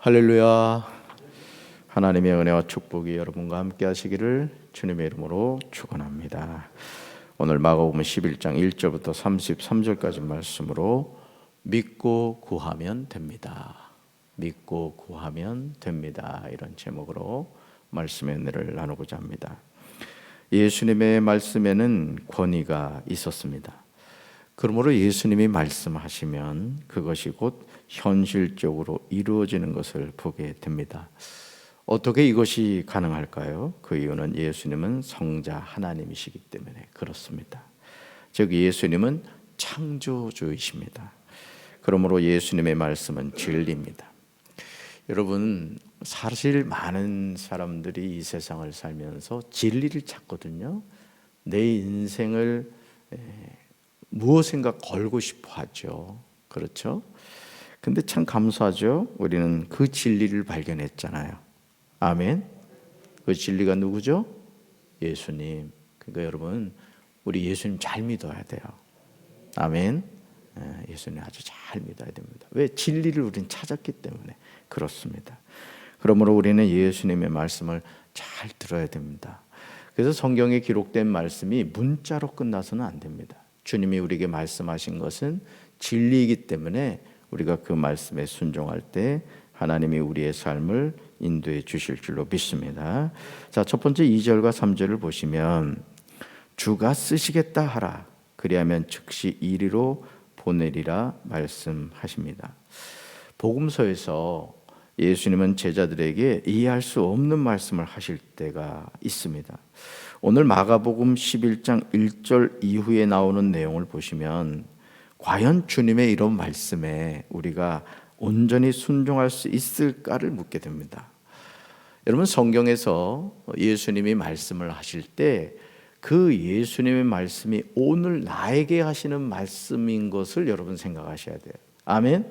할렐루야. 하나님의 은혜와 축복이 여러분과 함께 하시기를 주님의 이름으로 축원합니다. 오늘 마가복음 11장 1절부터 33절까지 말씀으로 믿고 구하면 됩니다. 믿고 구하면 됩니다. 이런 제목으로 말씀의 은혜를 나누고자 합니다. 예수님의 말씀에는 권위가 있었습니다. 그러므로 예수님이 말씀하시면 그것이 곧 현실적으로 이루어지는 것을 보게 됩니다. 어떻게 이것이 가능할까요? 그 이유는 예수님은 성자 하나님이시기 때문에 그렇습니다. 즉 예수님은 창조주이십니다. 그러므로 예수님의 말씀은 진리입니다. 여러분, 사실 많은 사람들이 이 세상을 살면서 진리를 찾거든요. 내 인생을 무엇인가 걸고 싶어 하죠. 그렇죠? 근데 참 감사하죠. 우리는 그 진리를 발견했잖아요. 아멘. 그 진리가 누구죠? 예수님. 그러니까 여러분, 우리 예수님 잘 믿어야 돼요. 아멘. 예수님 아주 잘 믿어야 됩니다. 왜? 진리를 우리는 찾았기 때문에 그렇습니다. 그러므로 우리는 예수님의 말씀을 잘 들어야 됩니다. 그래서 성경에 기록된 말씀이 문자로 끝나서는 안 됩니다. 주님이 우리에게 말씀하신 것은 진리이기 때문에 우리가 그 말씀에 순종할 때 하나님이 우리의 삶을 인도해 주실 줄로 믿습니다. 자, 첫 번째 2절과 3절을 보시면 주가 쓰시겠다 하라 그리하면 즉시 이리로 보내리라 말씀하십니다. 복음서에서 예수님은 제자들에게 이해할 수 없는 말씀을 하실 때가 있습니다. 오늘 마가복음 11장 1절 이후에 나오는 내용을 보시면 과연 주님의 이런 말씀에 우리가 온전히 순종할 수 있을까를 묻게 됩니다. 여러분, 성경에서 예수님이 말씀을 하실 때 그 예수님의 말씀이 오늘 나에게 하시는 말씀인 것을 여러분 생각하셔야 돼요. 아멘.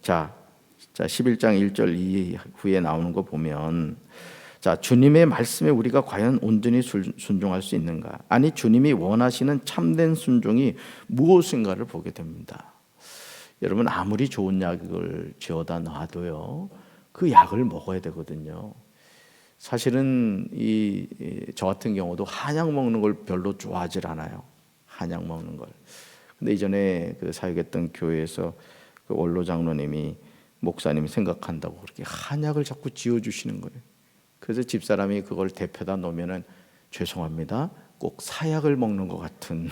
자 11장 1절 이후에 나오는 거 보면 자, 주님의 말씀에 우리가 과연 온전히 순종할 수 있는가? 아니, 주님이 원하시는 참된 순종이 무엇인가를 보게 됩니다. 여러분, 아무리 좋은 약을 지어다 놔도요, 그 약을 먹어야 되거든요. 사실은 저 같은 경우도 한약 먹는 걸 별로 좋아하질 않아요. 한약 먹는 걸. 근데 이전에 그 사역했던 교회에서 그 원로 장로님이 목사님이 생각한다고 그렇게 한약을 자꾸 지어주시는 거예요. 그래서 집사람이 그걸 대표다 놓으면은 죄송합니다, 꼭 사약을 먹는 것 같은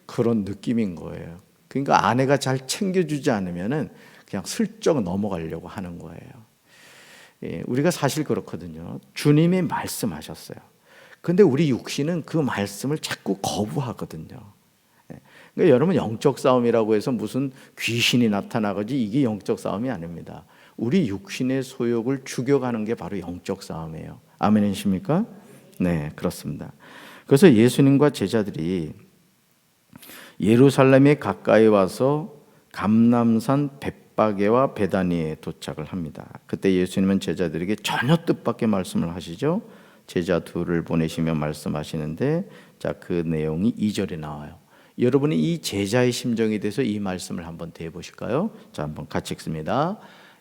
그런 느낌인 거예요. 그러니까 아내가 잘 챙겨주지 않으면은 그냥 슬쩍 넘어가려고 하는 거예요. 우리가 사실 그렇거든요. 주님이 말씀하셨어요. 근데 우리 육신은 그 말씀을 자꾸 거부하거든요. 그러니까 여러분, 영적 싸움이라고 해서 무슨 귀신이 나타나가지 이게 영적 싸움이 아닙니다. 우리 육신의 소욕을 죽여가는 게 바로 영적 싸움이에요. 아멘이십니까? 네, 그렇습니다. 그래서 예수님과 제자들이 예루살렘에 가까이 와서 감람산 벳바게와 베다니에 도착을 합니다. 그때 예수님은 제자들에게 전혀 뜻밖의 말씀을 하시죠. 제자 둘을 보내시며 말씀하시는데, 자, 그 내용이 2절에 나와요. 여러분이 이 제자의 심정에 대해서 이 말씀을 한번 대보실까요? 자, 한번 같이 읽습니다.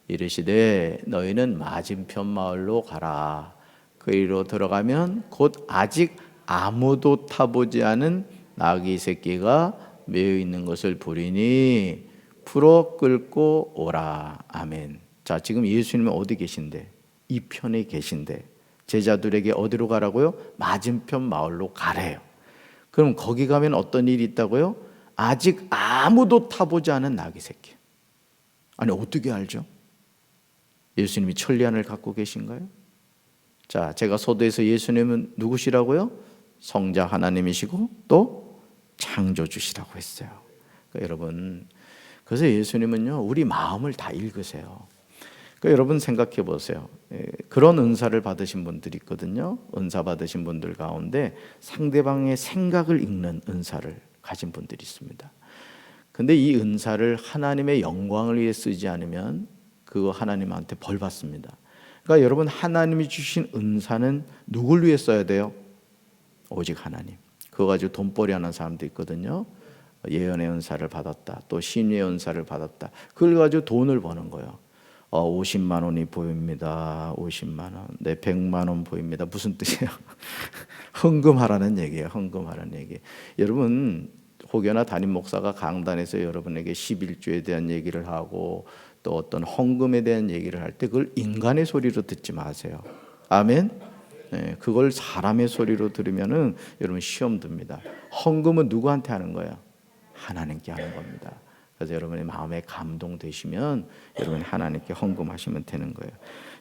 이르시되 너희는 맞은편 마을로 가라. 그리로 들어가면 곧 아직 아무도 타보지 않은 나귀 새끼가 매여 있는 것을 보리니 풀어 끌고 오라. 아멘. 자, 지금 예수님은 어디 계신데? 이 편에 계신데 제자들에게 어디로 가라고요? 맞은편 마을로 가래요. 그럼 거기 가면 어떤 일이 있다고요? 아직 아무도 타보지 않은 나귀 새끼. 아니, 어떻게 알죠? 예수님이 천리안을 갖고 계신가요? 자, 제가 서두에서 예수님은 누구시라고요? 성자 하나님이시고 또 창조주시라고 했어요. 그러니까 여러분, 그래서 예수님은요, 우리 마음을 다 읽으세요. 그러니까 여러분 생각해 보세요. 그런 은사를 받으신 분들이 있거든요. 은사 받으신 분들 가운데 상대방의 생각을 읽는 은사를 가진 분들이 있습니다. 근데 이 은사를 하나님의 영광을 위해 쓰지 않으면 그거 하나님한테 벌 받습니다. 그러니까 여러분, 하나님이 주신 은사는 누굴 위해 써야 돼요? 오직 하나님. 그거 가지고 돈벌이 하는 사람도 있거든요. 예언의 은사를 받았다, 또 신유의 은사를 받았다, 그걸 가지고 돈을 버는 거예요. 50만 원이 보입니다. 50만 원. 네, 100만 원 보입니다. 무슨 뜻이에요? 헌금하라는 얘기예요. 헌금하라는 얘기. 여러분, 혹여나 담임 목사가 강단에서 여러분에게 11조에 대한 얘기를 하고 또 어떤 헌금에 대한 얘기를 할 때 그걸 인간의 소리로 듣지 마세요. 아멘. 네, 그걸 사람의 소리로 들으면은 여러분 시험 듭니다. 헌금은 누구한테 하는 거예요? 하나님께 하는 겁니다. 그래서 여러분의 마음에 감동되시면 여러분이 하나님께 헌금하시면 되는 거예요.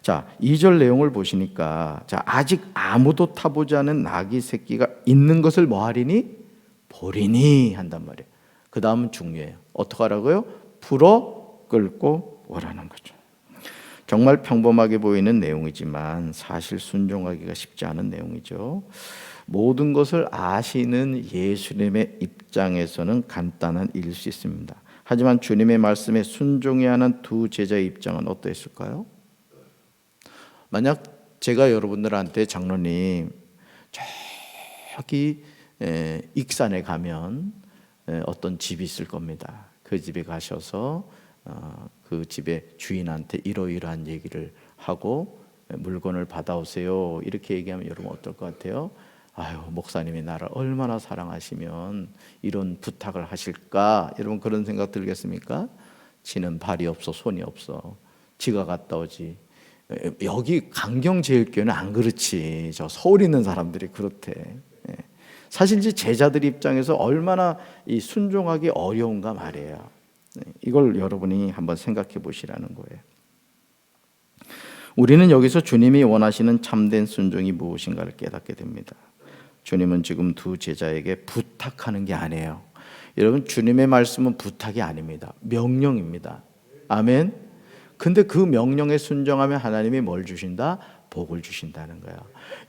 자, 2절 내용을 보시니까 자, 아직 아무도 타보지 않은 나귀 새끼가 있는 것을 뭐 하리니? 보리니 한단 말이에요. 그 다음은 중요해요. 어떻게 하라고요? 풀어 끌고 오라는 거죠. 정말 평범하게 보이는 내용이지만 사실 순종하기가 쉽지 않은 내용이죠. 모든 것을 아시는 예수님의 입장에서는 간단한 일일 수 있습니다. 하지만 주님의 말씀에 순종해야 하는 두 제자의 입장은 어떠했을까요? 만약 제가 여러분들한테 장로님 저기 익산에 가면 어떤 집이 있을 겁니다. 그 집에 가셔서 그 집의 주인한테 이러이러한 얘기를 하고 물건을 받아오세요. 이렇게 얘기하면 여러분 어떨 것 같아요? 아유, 목사님이 나를 얼마나 사랑하시면 이런 부탁을 하실까? 여러분 그런 생각 들겠습니까? 지는 발이 없어 손이 없어. 지가 갔다 오지. 여기 강경제일교회는 안 그렇지. 저 서울 있는 사람들이 그렇대. 사실 이제 제자들 입장에서 얼마나 이 순종하기 어려운가 말이에요. 이걸 여러분이 한번 생각해 보시라는 거예요. 우리는 여기서 주님이 원하시는 참된 순종이 무엇인가를 깨닫게 됩니다. 주님은 지금 두 제자에게 부탁하는 게 아니에요. 여러분, 주님의 말씀은 부탁이 아닙니다. 명령입니다. 아멘. 근데 그 명령에 순종하면 하나님이 뭘 주신다? 복을 주신다는 거예요.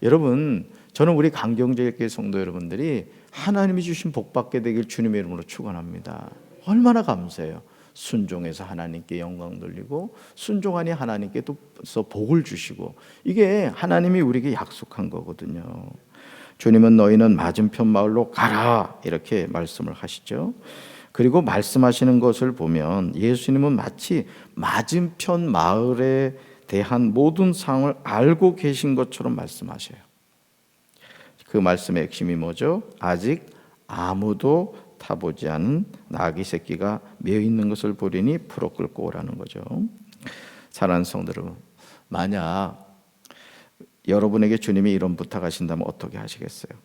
여러분, 저는 우리 강경제일교회 성도 여러분들이 하나님이 주신 복 받게 되길 주님의 이름으로 축원합니다. 얼마나 감사해요. 순종해서 하나님께 영광 돌리고 순종하니 하나님께 또 복을 주시고, 이게 하나님이 우리에게 약속한 거거든요. 주님은 너희는 맞은편 마을로 가라 이렇게 말씀을 하시죠. 그리고 말씀하시는 것을 보면 예수님은 마치 맞은편 마을에 대한 모든 상황을 알고 계신 것처럼 말씀하셔요. 그 말씀의 핵심이 뭐죠? 아직 아무도 타보지 않은 나귀 새끼가 매어 있는 것을 보리니 풀어 끌고 오라는 거죠. 사랑하는 성도 여러분, 만약 여러분에게 주님이 이런 부탁하신다면 어떻게 하시겠어요?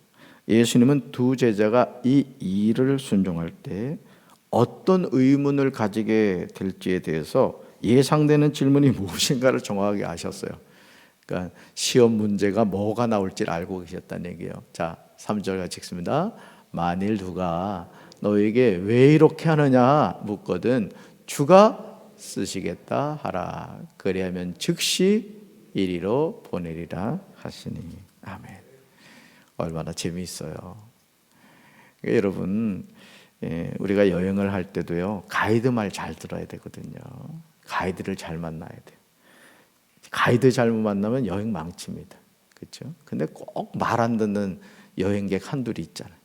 예수님은 두 제자가 이 일을 순종할 때 어떤 의문을 가지게 될지에 대해서 예상되는 질문이 무엇인가를 정확하게 아셨어요. 그러니까 시험 문제가 뭐가 나올지 알고 계셨다는 얘기예요. 자, 3절 같이 읽습니다. 만일 누가 너에게 왜 이렇게 하느냐 묻거든 주가 쓰시겠다 하라. 그리하면 즉시 이리로 보내리라 하시니. 아멘. 얼마나 재미있어요. 그러니까 여러분, 우리가 여행을 할 때도요, 가이드 말 잘 들어야 되거든요. 가이드를 잘 만나야 돼요. 가이드 잘못 만나면 여행 망칩니다. 그렇죠? 근데 꼭 말 안 듣는 여행객 한둘이 있잖아요.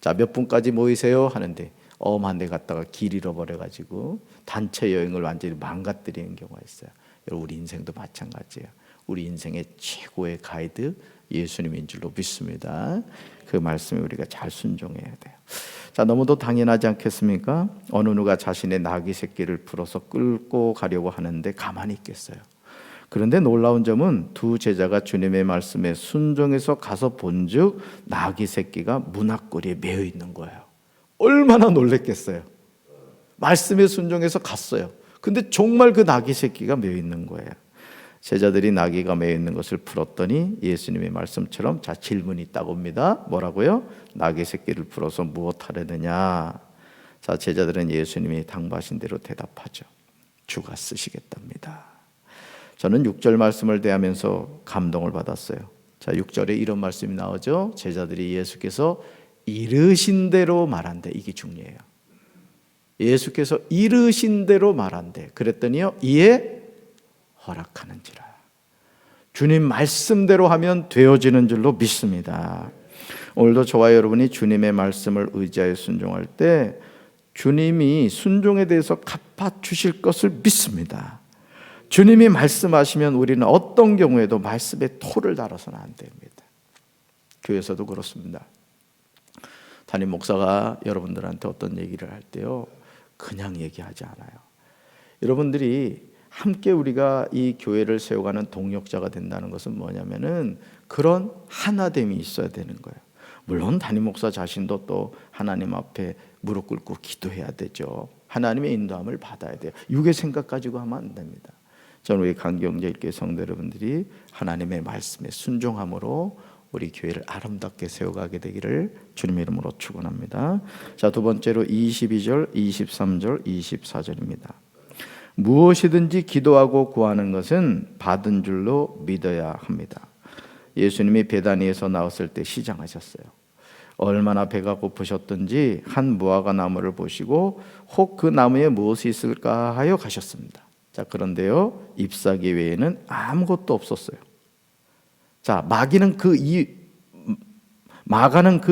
자, 몇 분까지 모이세요 하는데 엄한 데 갔다가 길 잃어버려가지고 단체 여행을 완전히 망가뜨리는 경우가 있어요. 여러분, 우리 인생도 마찬가지예요. 우리 인생의 최고의 가이드 예수님인 줄로 믿습니다. 그 말씀에 우리가 잘 순종해야 돼요. 자, 너무도 당연하지 않겠습니까? 어느 누가 자신의 나귀 새끼를 풀어서 끌고 가려고 하는데 가만히 있겠어요? 그런데 놀라운 점은 두 제자가 주님의 말씀에 순종해서 가서 본즉 나귀 새끼가 문 앞거리에 매여 있는 거예요. 얼마나 놀랬겠어요. 말씀에 순종해서 갔어요. 근데 정말 그 나귀 새끼가 매여 있는 거예요. 제자들이 나귀가 매여 있는 것을 풀었더니 예수님의 말씀처럼 자, 질문이 있다고 합니다. 뭐라고요? 나귀 새끼를 풀어서 무엇 하려느냐? 자, 제자들은 예수님이 당부하신 대로 대답하죠. 주가 쓰시겠답니다. 저는 6절 말씀을 대하면서 감동을 받았어요. 자, 6절에 이런 말씀이 나오죠. 제자들이 예수께서 이르신 대로 말한대. 이게 중요해요. 예수께서 이르신 대로 말한대. 그랬더니요, 이에 허락하는지라. 주님 말씀대로 하면 되어지는 줄로 믿습니다. 오늘도 저와 여러분이 주님의 말씀을 의지하여 순종할 때 주님이 순종에 대해서 갚아주실 것을 믿습니다. 주님이 말씀하시면 우리는 어떤 경우에도 말씀에 토를 달아서는 안 됩니다. 교회에서도 그렇습니다. 담임 목사가 여러분들한테 어떤 얘기를 할 때요, 그냥 얘기하지 않아요. 여러분들이 함께 우리가 이 교회를 세워가는 동력자가 된다는 것은 뭐냐면은 그런 하나됨이 있어야 되는 거예요. 물론 담임 목사 자신도 또 하나님 앞에 무릎 꿇고 기도해야 되죠. 하나님의 인도함을 받아야 돼요. 육의 생각 가지고 하면 안 됩니다. 저는 우리 강경제일교회 성도 여러분들이 하나님의 말씀에 순종함으로 우리 교회를 아름답게 세워가게 되기를 주님의 이름으로 축원합니다. 자, 두 번째로 22절, 23절, 24절입니다. 무엇이든지 기도하고 구하는 것은 받은 줄로 믿어야 합니다. 예수님이 베다니에서 나왔을 때 시장하셨어요. 얼마나 배가 고프셨던지 한 무화과 나무를 보시고 혹 그 나무에 무엇이 있을까 하여 가셨습니다. 자, 그런데요, 잎사귀 외에는 아무것도 없었어요. 자, 마가는 그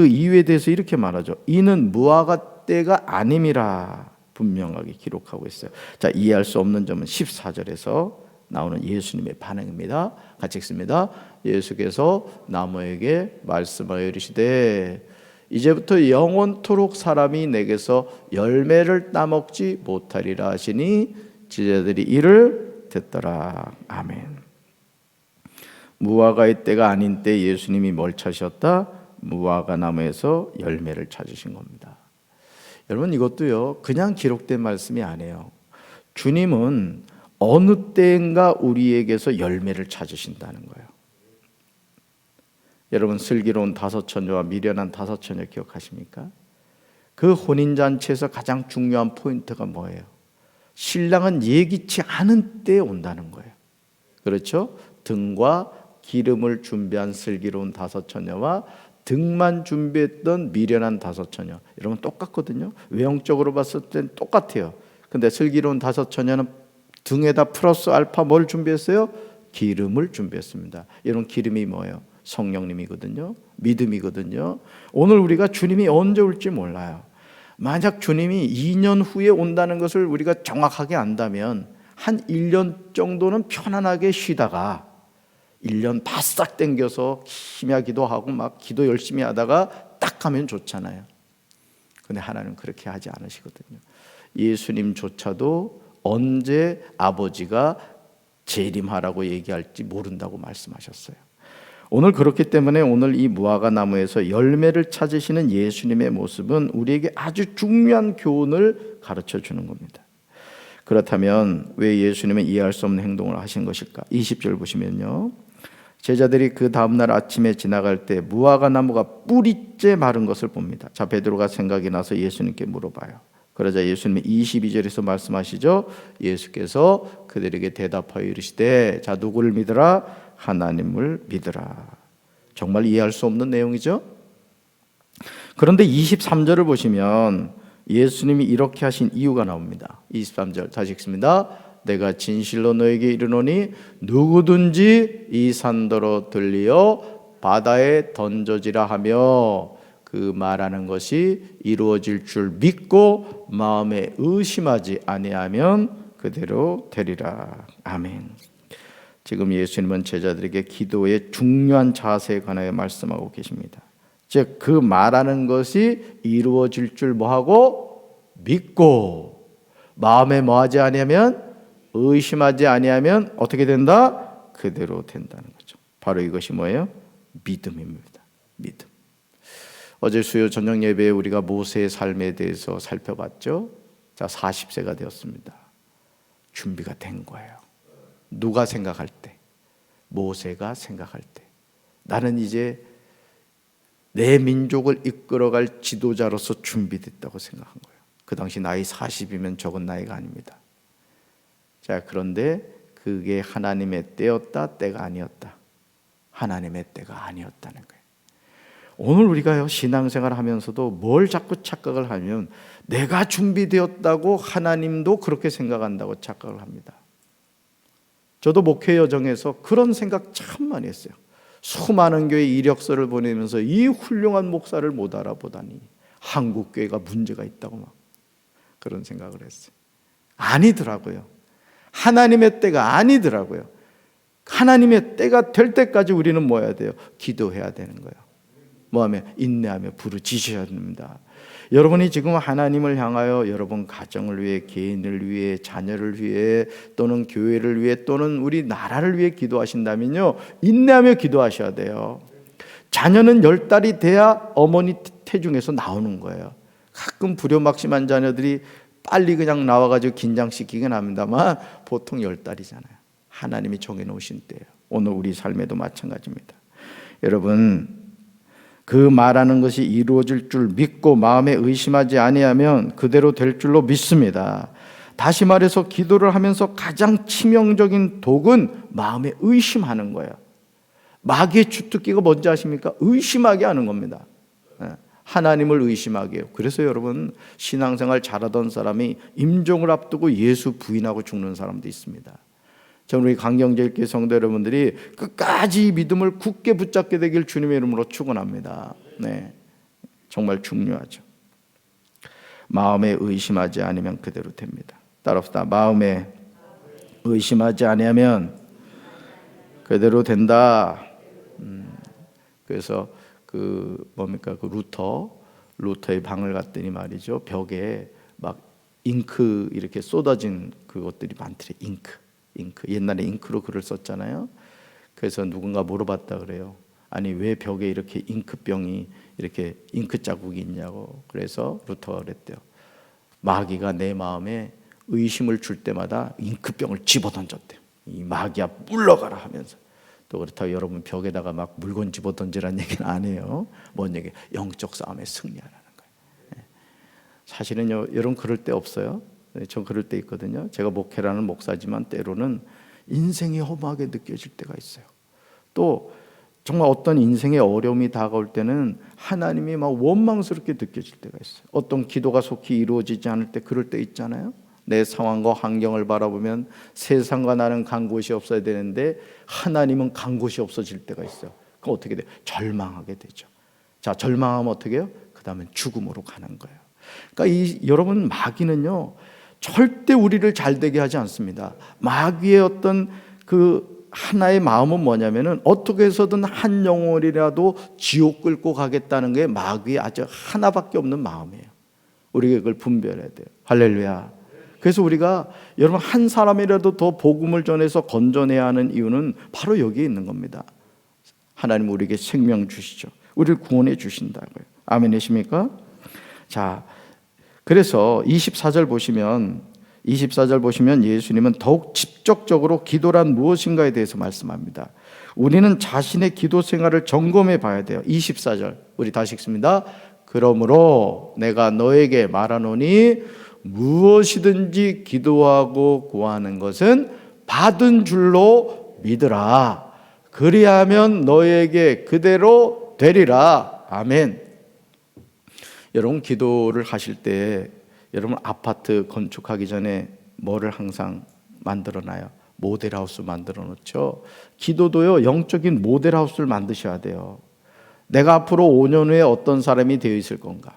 이유에 대해서 이렇게 말하죠. 이는 무화과 때가 아님이라 분명하게 기록하고 있어요. 자, 이해할 수 없는 점은 14절에서 나오는 예수님의 반응입니다. 같이 읽습니다. 예수께서 나무에게 말씀하여 이르시되 이제부터 영원토록 사람이 내게서 열매를 따먹지 못하리라 하시니 제자들이 이를 듣더라. 아멘. 무화과의 때가 아닌 때 예수님이 뭘 찾으셨다? 무화과 나무에서 열매를 찾으신 겁니다. 여러분, 이것도요, 그냥 기록된 말씀이 아니에요. 주님은 어느 때인가 우리에게서 열매를 찾으신다는 거예요. 여러분, 슬기로운 다섯 처녀와 미련한 다섯 처녀 기억하십니까? 그 혼인잔치에서 가장 중요한 포인트가 뭐예요? 신랑은 예기치 않은 때에 온다는 거예요. 그렇죠? 등과 기름을 준비한 슬기로운 다섯 처녀와 등만 준비했던 미련한 다섯 처녀, 여러분 똑같거든요. 외형적으로 봤을 땐 똑같아요. 근데 슬기로운 다섯 처녀는 등에다 플러스 알파 뭘 준비했어요? 기름을 준비했습니다. 여러분, 기름이 뭐예요? 성령님이거든요. 믿음이거든요. 오늘 우리가 주님이 언제 올지 몰라요. 만약 주님이 2년 후에 온다는 것을 우리가 정확하게 안다면 한 1년 정도는 편안하게 쉬다가 1년 바싹 당겨서 심야 기도하고 막 기도 열심히 하다가 딱 가면 좋잖아요. 근데 하나님은 그렇게 하지 않으시거든요. 예수님조차도 언제 아버지가 재림하라고 얘기할지 모른다고 말씀하셨어요. 오늘 그렇기 때문에 오늘 이 무화과 나무에서 열매를 찾으시는 예수님의 모습은 우리에게 아주 중요한 교훈을 가르쳐 주는 겁니다. 그렇다면 왜 예수님은 이해할 수 없는 행동을 하신 것일까? 20절 보시면요, 제자들이 그 다음날 아침에 지나갈 때 무화과 나무가 뿌리째 마른 것을 봅니다. 자, 베드로가 생각이 나서 예수님께 물어봐요. 그러자 예수님이 22절에서 말씀하시죠. 예수께서 그들에게 대답하여 이르시되 자, 누구를 믿으라? 하나님을 믿으라. 정말 이해할 수 없는 내용이죠. 그런데 23절을 보시면 예수님이 이렇게 하신 이유가 나옵니다. 23절 다시 읽습니다. 내가 진실로 너에게 이르노니 누구든지 이 산더러 들리어 바다에 던져지라 하며 그 말하는 것이 이루어질 줄 믿고 마음에 의심하지 아니하면 그대로 되리라. 아멘. 지금 예수님은 제자들에게 기도의 중요한 자세에 관하여 말씀하고 계십니다. 즉 그 말하는 것이 이루어질 줄 뭐하고 믿고 마음에 뭐하지 아니하면 의심하지 아니하면 어떻게 된다? 그대로 된다는 거죠. 바로 이것이 뭐예요? 믿음입니다. 믿음. 어제 수요 저녁 예배에 우리가 모세의 삶에 대해서 살펴봤죠. 자, 40세가 되었습니다. 준비가 된 거예요. 누가 생각할 때? 모세가 생각할 때. 나는 이제 내 민족을 이끌어갈 지도자로서 준비됐다고 생각한 거예요. 그 당시 나이 40이면 적은 나이가 아닙니다. 자, 그런데 그게 하나님의 때였다, 때가 아니었다. 하나님의 때가 아니었다는 거예요. 오늘 우리가요, 신앙생활을 하면서도 뭘 자꾸 착각을 하면 내가 준비되었다고 하나님도 그렇게 생각한다고 착각을 합니다. 저도 목회 여정에서 그런 생각 참 많이 했어요. 수많은 교회 이력서를 보내면서 이 훌륭한 목사를 못 알아보다니 한국 교회가 문제가 있다고 막 그런 생각을 했어요. 아니더라고요. 하나님의 때가 아니더라고요. 하나님의 때가 될 때까지 우리는 뭐 해야 돼요? 기도해야 되는 거예요. 뭐하며? 인내하며 부르짖으셔야 됩니다. 여러분이 지금 하나님을 향하여 여러분 가정을 위해, 개인을 위해, 자녀를 위해, 또는 교회를 위해, 또는 우리 나라를 위해 기도하신다면요, 인내하며 기도하셔야 돼요. 자녀는 10달이 돼야 어머니 태중에서 나오는 거예요. 가끔 불효막심한 자녀들이 빨리 그냥 나와가지고 긴장시키긴 합니다만 보통 10달이잖아요. 하나님이 정해놓으신 때예요. 오늘 우리 삶에도 마찬가지입니다. 여러분, 그 말하는 것이 이루어질 줄 믿고 마음에 의심하지 아니하면 그대로 될 줄로 믿습니다. 다시 말해서 기도를 하면서 가장 치명적인 독은 마음에 의심하는 거예요. 마귀의 주특기가 뭔지 아십니까? 의심하게 하는 겁니다. 하나님을 의심하게 해요. 그래서 여러분, 신앙생활 잘하던 사람이 임종을 앞두고 예수 부인하고 죽는 사람도 있습니다. 저는 우리 강경제일교회 성도 여러분들이 끝까지 이 믿음을 굳게 붙잡게 되길 주님의 이름으로 축원합니다. 네, 정말 중요하죠. 마음에 의심하지 않으면 그대로 됩니다. 따라합시다. 마음에 의심하지 않으면 그대로 된다. 그래서 그 루터의 방을 갔더니 말이죠, 벽에 막 잉크 이렇게 쏟아진 그것들이 많더래. 잉크. 옛날에 잉크로 글을 썼잖아요. 그래서 누군가 물어봤다 그래요. 아니, 왜 벽에 이렇게 잉크병이, 이렇게 잉크 자국이 있냐고. 그래서 루터가 그랬대요. 마귀가 내 마음에 의심을 줄 때마다 잉크병을 집어던졌대요. 이 마귀야 물러가라 하면서. 또 그렇다고 여러분 벽에다가 막 물건 집어던지라는 얘기는 안 해요. 뭔 얘기? 영적 싸움에 승리하라는 거예요. 사실은요, 여러분 그럴 때 없어요? 저 그럴 때 있거든요. 제가 목회를 하는 목사지만 때로는 인생이 허무하게 느껴질 때가 있어요. 또 정말 어떤 인생의 어려움이 다가올 때는 하나님이 막 원망스럽게 느껴질 때가 있어요. 어떤 기도가 속히 이루어지지 않을 때 그럴 때 있잖아요. 내 상황과 환경을 바라보면 세상과 나는 간 곳이 없어야 되는데 하나님은 간 곳이 없어질 때가 있어요. 그럼 어떻게 돼요? 절망하게 되죠. 자, 절망하면 어떻게 해요? 그 다음엔 죽음으로 가는 거예요. 그러니까 여러분, 마귀는요 절대 우리를 잘되게 하지 않습니다. 마귀의 어떤 그 하나의 마음은 뭐냐면은 어떻게 해서든 한 영혼이라도 지옥 끌고 가겠다는 게 마귀의 아주 하나밖에 없는 마음이에요. 우리가 그걸 분별해야 돼요. 할렐루야. 그래서 우리가 여러분 한 사람이라도 더 복음을 전해서 건져내야 하는 이유는 바로 여기에 있는 겁니다. 하나님 우리에게 생명 주시죠. 우리를 구원해 주신다고요. 아멘이십니까? 자, 그래서 24절 보시면 예수님은 더욱 직접적으로 기도란 무엇인가에 대해서 말씀합니다. 우리는 자신의 기도 생활을 점검해 봐야 돼요. 24절 우리 다시 읽습니다. 그러므로 내가 너에게 말하노니 무엇이든지 기도하고 구하는 것은 받은 줄로 믿으라. 그리하면 너에게 그대로 되리라. 아멘. 여러분 기도를 하실 때 여러분 아파트 건축하기 전에 뭐를 항상 만들어놔요? 모델하우스 만들어 놓죠. 기도도요 영적인 모델하우스를 만드셔야 돼요. 내가 앞으로 5년 후에 어떤 사람이 되어 있을 건가?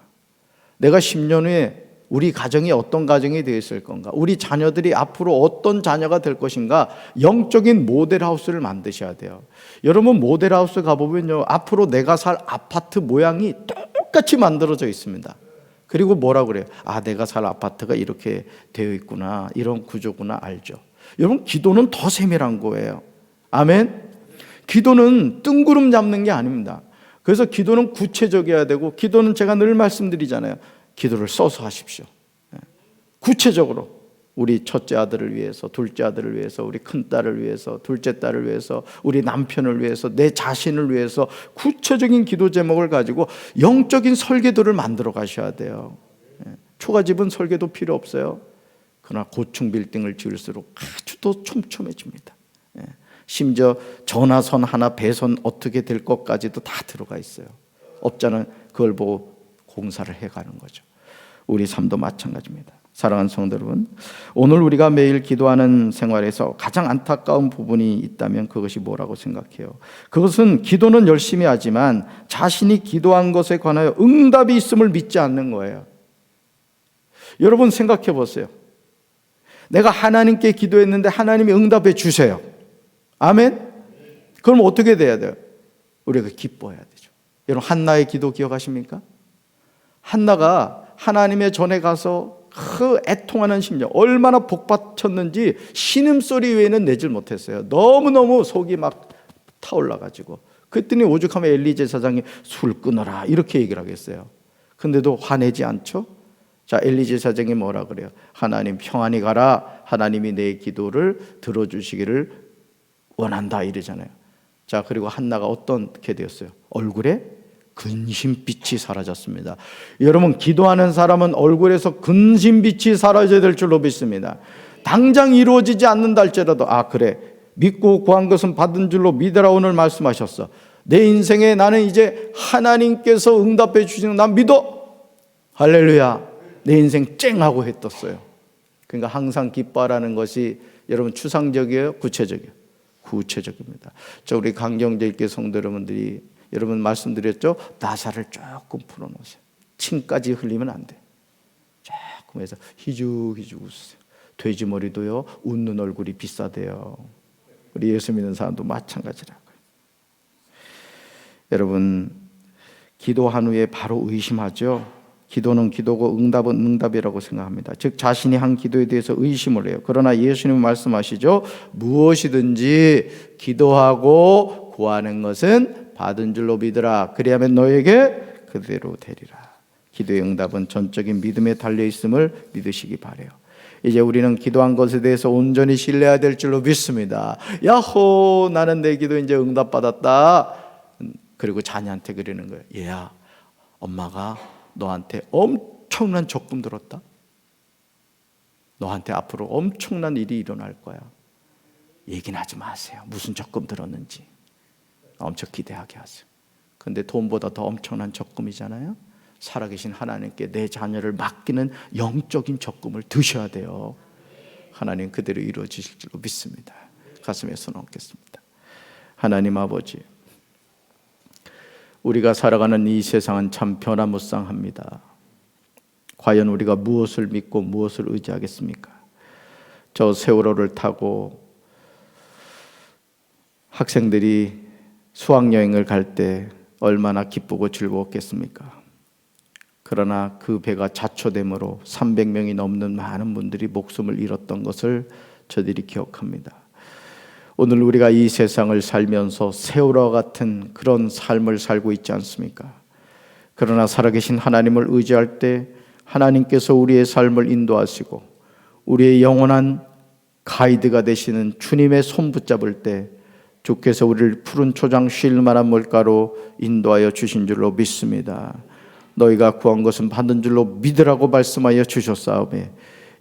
내가 10년 후에 우리 가정이 어떤 가정이 되어 있을 건가? 우리 자녀들이 앞으로 어떤 자녀가 될 것인가? 영적인 모델하우스를 만드셔야 돼요. 여러분 모델하우스 가보면요 앞으로 내가 살 아파트 모양이 똑같이 만들어져 있습니다. 그리고 뭐라고 그래요? 아, 내가 살 아파트가 이렇게 되어 있구나, 이런 구조구나 알죠. 여러분 기도는 더 세밀한 거예요. 아멘. 기도는 뜬구름 잡는 게 아닙니다. 그래서 기도는 구체적이어야 되고, 기도는 제가 늘 말씀드리잖아요. 기도를 써서 하십시오. 구체적으로 우리 첫째 아들을 위해서, 둘째 아들을 위해서, 우리 큰딸을 위해서, 둘째 딸을 위해서, 우리 남편을 위해서, 내 자신을 위해서 구체적인 기도 제목을 가지고 영적인 설계도를 만들어 가셔야 돼요. 초가집은 설계도 필요 없어요. 그러나 고층 빌딩을 지을수록 아주 더 촘촘해집니다. 심지어 전화선 하나, 배선 어떻게 될 것까지도 다 들어가 있어요. 업자는 그걸 보고 공사를 해가는 거죠. 우리 삶도 마찬가지입니다. 사랑하는 성도 여러분, 오늘 우리가 매일 기도하는 생활에서 가장 안타까운 부분이 있다면 그것이 뭐라고 생각해요? 그것은 기도는 열심히 하지만 자신이 기도한 것에 관하여 응답이 있음을 믿지 않는 거예요. 여러분 생각해 보세요. 내가 하나님께 기도했는데 하나님이 응답해 주세요. 아멘? 그럼 어떻게 돼야 돼요? 우리가 기뻐해야 되죠. 여러분, 한나의 기도 기억하십니까? 한나가 하나님의 전에 가서 그 애통하는 심정, 얼마나 복받쳤는지 신음소리 외에는 내질 못했어요. 너무너무 속이 막 타올라가지고. 그랬더니 오죽하면 엘리 제사장이 술 끊어라 이렇게 얘기를 하겠어요. 근데도 화내지 않죠? 자, 엘리 제사장이 뭐라 그래요? 하나님 평안히 가라. 하나님이 내 기도를 들어주시기를 원한다 이러잖아요. 자, 그리고 한나가 어떻게 되었어요? 얼굴에 근심빛이 사라졌습니다. 여러분, 기도하는 사람은 얼굴에서 근심빛이 사라져야 될 줄로 믿습니다. 당장 이루어지지 않는다 할지라도 그래, 믿고 구한 것은 받은 줄로 믿으라 오늘 말씀하셨어. 내 인생에 나는 이제 하나님께서 응답해 주시는 난 믿어. 할렐루야. 내 인생 쨍하고 해 떴어요. 그러니까 항상 기뻐하라는 것이 여러분 추상적이에요? 구체적이에요? 구체적입니다. 우리 강경제일교 성도 여러분들이 여러분 말씀드렸죠? 나사를 조금 풀어놓으세요. 침까지 흘리면 안 돼. 조금 해서 희죽희죽 웃으세요. 돼지머리도요, 웃는 얼굴이 비싸대요. 우리 예수 믿는 사람도 마찬가지라고요. 여러분, 기도한 후에 바로 의심하죠. 기도는 기도고 응답은 응답이라고 생각합니다. 즉 자신이 한 기도에 대해서 의심을 해요. 그러나 예수님은 말씀하시죠. 무엇이든지 기도하고 구하는 것은 받은 줄로 믿으라. 그리하면 너에게 그대로 되리라. 기도의 응답은 전적인 믿음에 달려있음을 믿으시기 바라요. 이제 우리는 기도한 것에 대해서 온전히 신뢰해야 될 줄로 믿습니다. 야호, 나는 내 기도 이제 응답받았다. 그리고 자녀한테 그러는 거예요. 얘야, 엄마가 너한테 엄청난 적금 들었다. 너한테 앞으로 엄청난 일이 일어날 거야. 얘기는 하지 마세요. 무슨 적금 들었는지. 엄청 기대하게 하세요. 근데 돈보다 더 엄청난 적금이잖아요. 살아계신 하나님께 내 자녀를 맡기는 영적인 적금을 드셔야 돼요. 하나님 그대로 이루어지실 줄로 믿습니다. 가슴에 손 얹겠습니다. 하나님 아버지, 우리가 살아가는 이 세상은 참 변화무쌍합니다. 과연 우리가 무엇을 믿고 무엇을 의지하겠습니까? 저 세월호를 타고 학생들이 수학여행을 갈 때 얼마나 기쁘고 즐거웠겠습니까? 그러나 그 배가 자초됨으로 300명이 넘는 많은 분들이 목숨을 잃었던 것을 저들이 기억합니다. 오늘 우리가 이 세상을 살면서 세월호와 같은 그런 삶을 살고 있지 않습니까? 그러나 살아계신 하나님을 의지할 때 하나님께서 우리의 삶을 인도하시고 우리의 영원한 가이드가 되시는 주님의 손 붙잡을 때 주께서 우리를 푸른 초장 쉴 만한 물가로 인도하여 주신 줄로 믿습니다. 너희가 구한 것은 받은 줄로 믿으라고 말씀하여 주셨사오매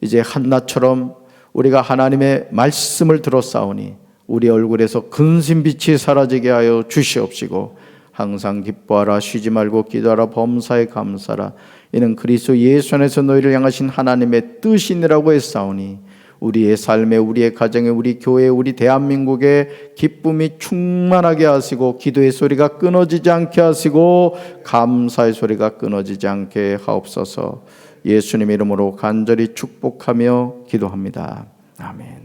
이제 한나처럼 우리가 하나님의 말씀을 들었사오니 우리 얼굴에서 근심빛이 사라지게 하여 주시옵시고 항상 기뻐하라, 쉬지 말고 기도하라, 범사에 감사하라. 이는 그리스도 예수 안에서 너희를 향하신 하나님의 뜻이니라고 했사오니 우리의 삶에, 우리의 가정에, 우리 교회에, 우리 대한민국에 기쁨이 충만하게 하시고 기도의 소리가 끊어지지 않게 하시고 감사의 소리가 끊어지지 않게 하옵소서. 예수님 이름으로 간절히 축복하며 기도합니다. 아멘.